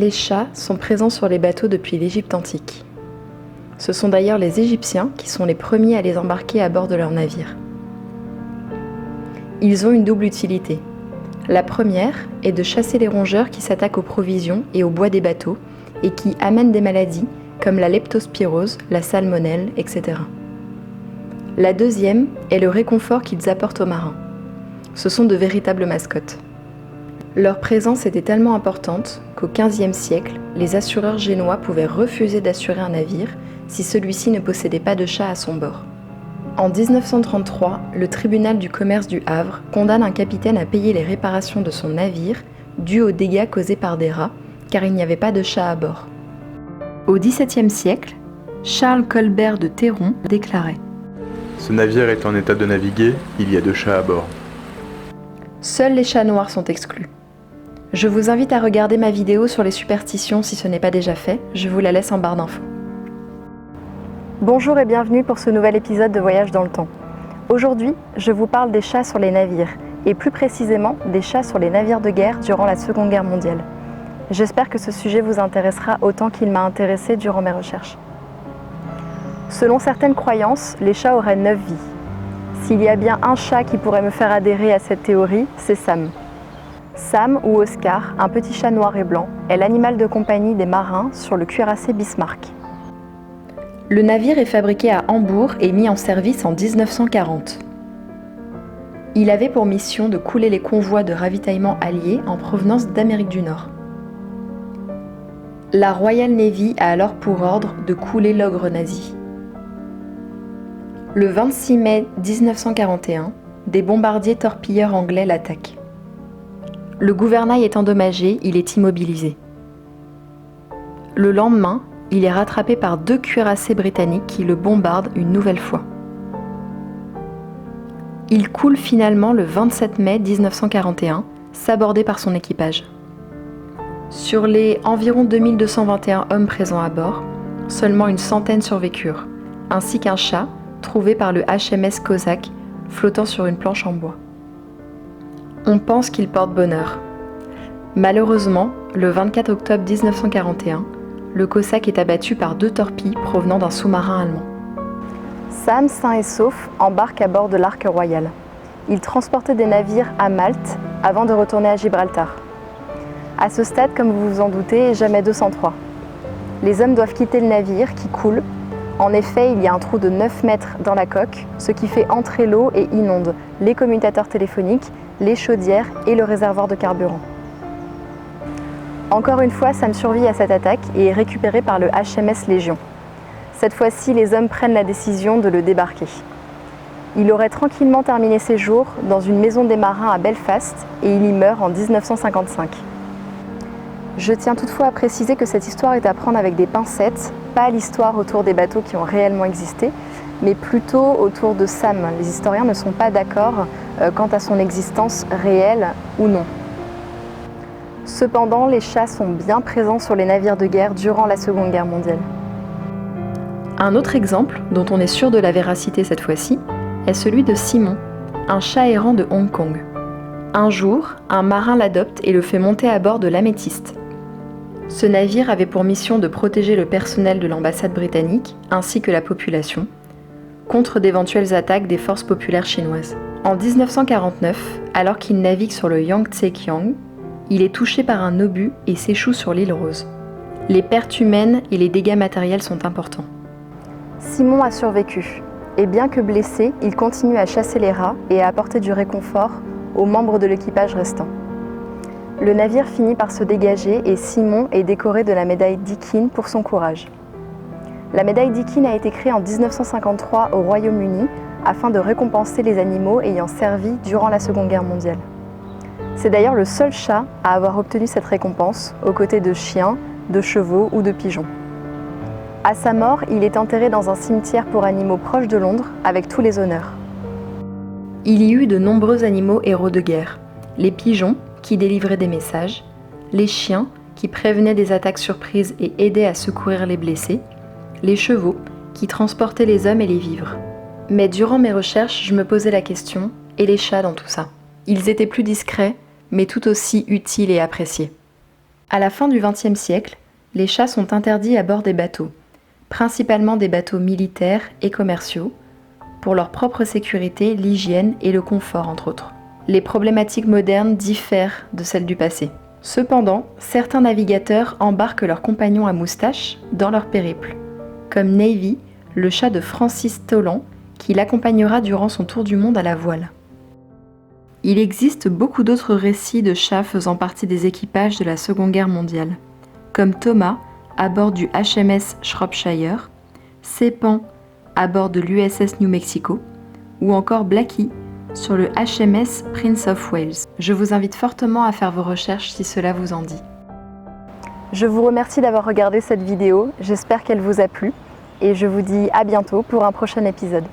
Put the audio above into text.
Les chats sont présents sur les bateaux depuis l'Égypte antique. Ce sont d'ailleurs les Égyptiens qui sont les premiers à les embarquer à bord de leurs navires. Ils ont une double utilité. La première est de chasser les rongeurs qui s'attaquent aux provisions et au bois des bateaux et qui amènent des maladies comme la leptospirose, la salmonelle, etc. La deuxième est le réconfort qu'ils apportent aux marins. Ce sont de véritables mascottes. Leur présence était tellement importante qu'au XVe siècle, les assureurs génois pouvaient refuser d'assurer un navire si celui-ci ne possédait pas de chat à son bord. En 1933, le tribunal du commerce du Havre condamne un capitaine à payer les réparations de son navire dues aux dégâts causés par des rats, car il n'y avait pas de chat à bord. Au XVIIe siècle, Charles Colbert de Théron déclarait « Ce navire est en état de naviguer, il y a 2 chats à bord. » Seuls les chats noirs sont exclus. Je vous invite à regarder ma vidéo sur les superstitions si ce n'est pas déjà fait, je vous la laisse en barre d'infos. Bonjour et bienvenue pour ce nouvel épisode de Voyage dans le temps. Aujourd'hui, je vous parle des chats sur les navires, et plus précisément des chats sur les navires de guerre durant la Seconde Guerre mondiale. J'espère que ce sujet vous intéressera autant qu'il m'a intéressé durant mes recherches. Selon certaines croyances, les chats auraient 9 vies. S'il y a bien un chat qui pourrait me faire adhérer à cette théorie, c'est Sam. Sam, ou Oscar, un petit chat noir et blanc, est l'animal de compagnie des marins sur le cuirassé Bismarck. Le navire est fabriqué à Hambourg et mis en service en 1940. Il avait pour mission de couler les convois de ravitaillement alliés en provenance d'Amérique du Nord. La Royal Navy a alors pour ordre de couler l'ogre nazi. Le 26 mai 1941, des bombardiers torpilleurs anglais l'attaquent. Le gouvernail est endommagé, il est immobilisé. Le lendemain, il est rattrapé par 2 cuirassés britanniques qui le bombardent une nouvelle fois. Il coule finalement le 27 mai 1941, sabordé par son équipage. Sur les environ 2221 hommes présents à bord, seulement une centaine survécurent, ainsi qu'un chat trouvé par le HMS Cossack flottant sur une planche en bois. On pense qu'il porte bonheur. Malheureusement, le 24 octobre 1941, le Cossack est abattu par 2 torpilles provenant d'un sous-marin allemand. Sam, sain et sauf, embarque à bord de l'Ark Royal. Il transportait des navires à Malte avant de retourner à Gibraltar. À ce stade, comme vous vous en doutez, jamais 203. Les hommes doivent quitter le navire qui coule. En effet, il y a un trou de 9 mètres dans la coque, ce qui fait entrer l'eau et inonde les commutateurs téléphoniques, les chaudières et le réservoir de carburant. Encore une fois, Sam survit à cette attaque et est récupéré par le HMS Légion. Cette fois-ci, les hommes prennent la décision de le débarquer. Il aurait tranquillement terminé ses jours dans une maison des marins à Belfast et il y meurt en 1955. Je tiens toutefois à préciser que cette histoire est à prendre avec des pincettes, pas l'histoire autour des bateaux qui ont réellement existé, mais plutôt autour de Sam. Les historiens ne sont pas d'accord quant à son existence réelle ou non. Cependant, les chats sont bien présents sur les navires de guerre durant la Seconde Guerre mondiale. Un autre exemple, dont on est sûr de la véracité cette fois-ci, est celui de Simon, un chat errant de Hong Kong. Un jour, un marin l'adopte et le fait monter à bord de l'Améthyste. Ce navire avait pour mission de protéger le personnel de l'ambassade britannique, ainsi que la population, contre d'éventuelles attaques des forces populaires chinoises. En 1949, alors qu'il navigue sur le Yangtze-Kiang, il est touché par un obus et s'échoue sur l'île Rose. Les pertes humaines et les dégâts matériels sont importants. Simon a survécu, et bien que blessé, il continue à chasser les rats et à apporter du réconfort aux membres de l'équipage restant. Le navire finit par se dégager et Simon est décoré de la médaille Deakin pour son courage. La médaille Deakin a été créée en 1953 au Royaume-Uni afin de récompenser les animaux ayant servi durant la Seconde Guerre mondiale. C'est d'ailleurs le seul chat à avoir obtenu cette récompense, aux côtés de chiens, de chevaux ou de pigeons. À sa mort, il est enterré dans un cimetière pour animaux proche de Londres, avec tous les honneurs. Il y eut de nombreux animaux héros de guerre. Les pigeons, qui délivraient des messages, les chiens, qui prévenaient des attaques surprises et aidaient à secourir les blessés, les chevaux, qui transportaient les hommes et les vivres. Mais durant mes recherches, je me posais la question, et les chats dans tout ça? Ils étaient plus discrets, mais tout aussi utiles et appréciés. À la fin du XXe siècle, les chats sont interdits à bord des bateaux, principalement des bateaux militaires et commerciaux, pour leur propre sécurité, l'hygiène et le confort entre autres. Les problématiques modernes diffèrent de celles du passé. Cependant, certains navigateurs embarquent leurs compagnons à moustache dans leur périple, comme Navy, le chat de Francis Toland, qui l'accompagnera durant son tour du monde à la voile. Il existe beaucoup d'autres récits de chats faisant partie des équipages de la Seconde Guerre mondiale, comme Thomas à bord du HMS Shropshire, Sepan à bord de l'USS New Mexico, ou encore Blackie sur le HMS Prince of Wales. Je vous invite fortement à faire vos recherches si cela vous en dit. Je vous remercie d'avoir regardé cette vidéo, j'espère qu'elle vous a plu, et je vous dis à bientôt pour un prochain épisode.